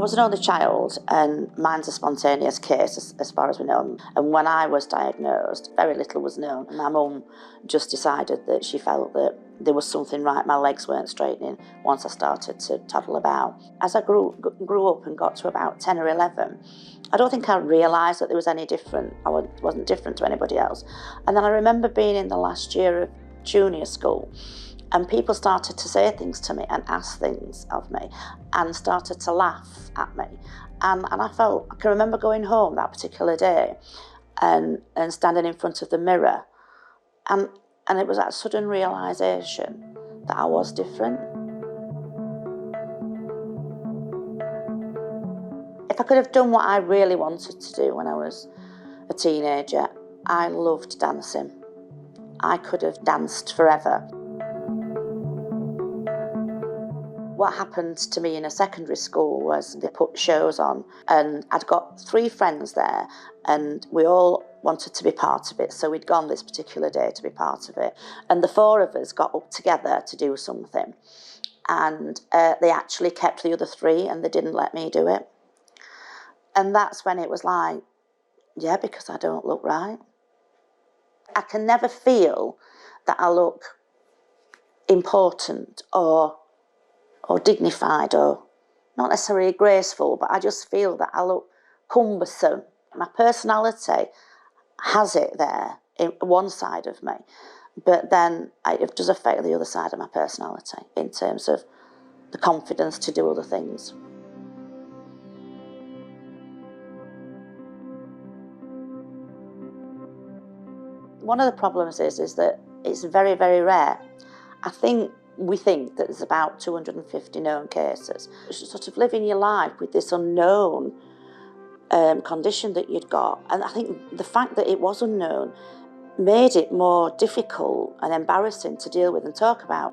was an only child, and mine's a spontaneous case as far as we know. And when I was diagnosed, very little was known. My mum just decided that she felt that there was something right. My legs weren't straightening once I started to toddle about. As I grew up and got to about 10 or 11, I don't think I realised that there was any different. I wasn't different to anybody else. And then I remember being in the last year of junior school, and people started to say things to me and ask things of me and started to laugh at me. And I can remember going home that particular day and standing in front of the mirror. And it was that sudden realisation that I was different. If I could have done what I really wanted to do when I was a teenager, I loved dancing. I could have danced forever. What happened to me in a secondary school was they put shows on, and I'd got 3 friends there and we all wanted to be part of it, so we'd gone this particular day to be part of it. And the 4 of us got up together to do something, and they actually kept the other 3 and they didn't let me do it. And that's when it was like, yeah, because I don't look right. I can never feel that I look important or dignified or not necessarily graceful, but I just feel that I look cumbersome. My personality has it there in one side of me, but then it does affect the other side of my personality in terms of the confidence to do other things. One of the problems is that it's very, very rare. We think that there's about 250 known cases. You're sort of living your life with this unknown condition that you'd got. And I think the fact that it was unknown made it more difficult and embarrassing to deal with and talk about.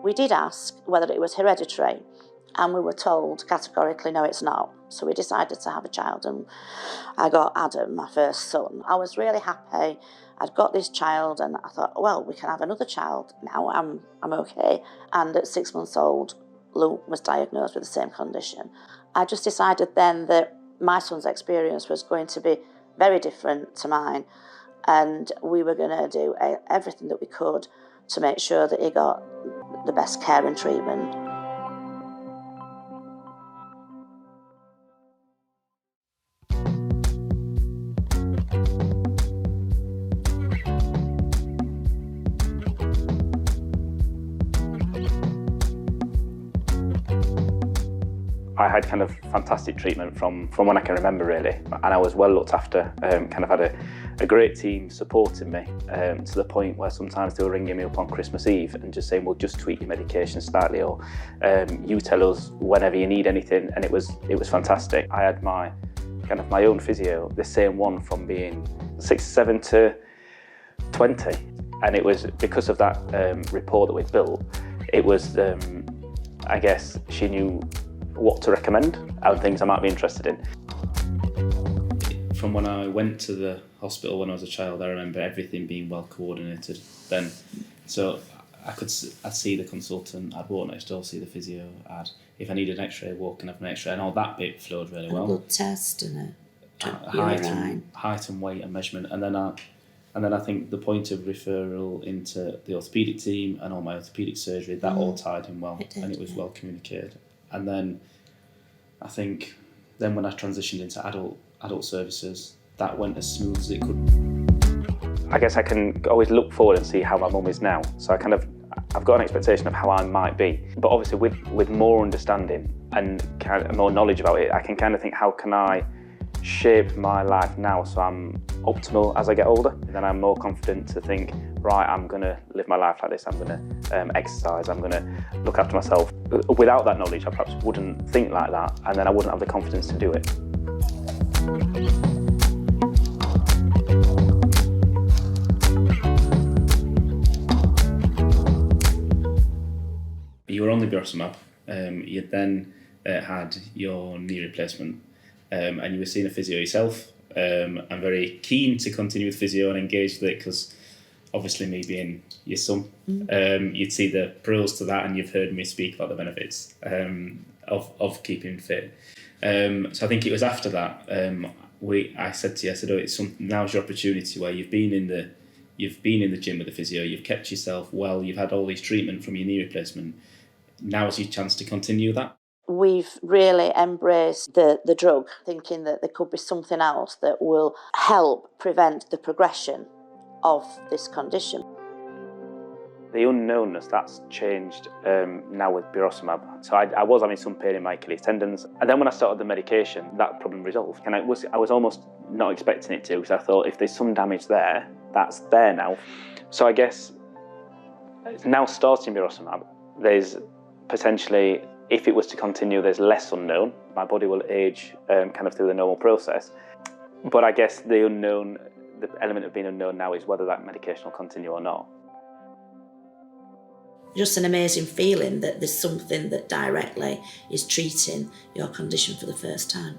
We did ask whether it was hereditary, and we were told categorically, no, it's not. So we decided to have a child, and I got Adam, my first son. I was really happy. I'd got this child, and I thought, well, we can have another child now. I'm okay. And at 6 months old, Luke was diagnosed with the same condition. I just decided then that my son's experience was going to be very different to mine, and we were going to do everything that we could to make sure that he got the best care and treatment. I had kind of fantastic treatment from when I can remember, really, and I was well looked after. Kind of had a great team supporting me to the point where sometimes they were ringing me up on Christmas Eve and just saying, "We'll just tweak your medication slightly," or "You tell us whenever you need anything," and it was fantastic. I had my own physio, the same one from being 6, 7 to 20, and it was because of that rapport that we built. It was, I guess, she knew what to recommend and things I might be interested in. From when I went to the hospital when I was a child, I remember everything being well coordinated then. So I'd see the consultant, I'd walk next door, see the physio, if I needed an x-ray, walk and have an x-ray, and all that bit flowed really well. A blood test and height and weight and measurement, and then I think the point of referral into the orthopaedic team and all my orthopaedic surgery, that all tied in well, and it was well communicated. And then I think when I transitioned into adult services, that went as smooth as it could. I guess I can always look forward and see how my mum is now. So I've got an expectation of how I might be. But obviously with more understanding and kind of more knowledge about it, I can kind of think, how can I shape my life now so I'm optimal as I get older? Then I'm more confident to think, right, I'm going to live my life like this, I'm going to exercise, I'm going to look after myself. Without that knowledge, I perhaps wouldn't think like that, and then I wouldn't have the confidence to do it. You were on the Grossamab, you then had your knee replacement, and you were seeing a physio yourself, I'm very keen to continue with physio and engage with it because obviously me being your son, you'd see the pros to that and you've heard me speak about the benefits of keeping fit. So I think it was after that I said to you, now's your opportunity where you've been in the gym with the physio, you've kept yourself well, you've had all this treatment from your knee replacement. Now's your chance to continue that. We've really embraced the drug, thinking that there could be something else that will help prevent the progression of this condition. The unknownness, that's changed now with Birosumab. So I was having some pain in my Achilles tendons, and then when I started the medication, that problem resolved. And I was almost not expecting it to, because I thought if there's some damage there, that's there now. So I guess now starting Birosumab, there's potentially, if it was to continue, there's less unknown. My body will age kind of through the normal process. But I guess the element of being unknown now is whether that medication will continue or not. Just an amazing feeling that there's something that directly is treating your condition for the first time.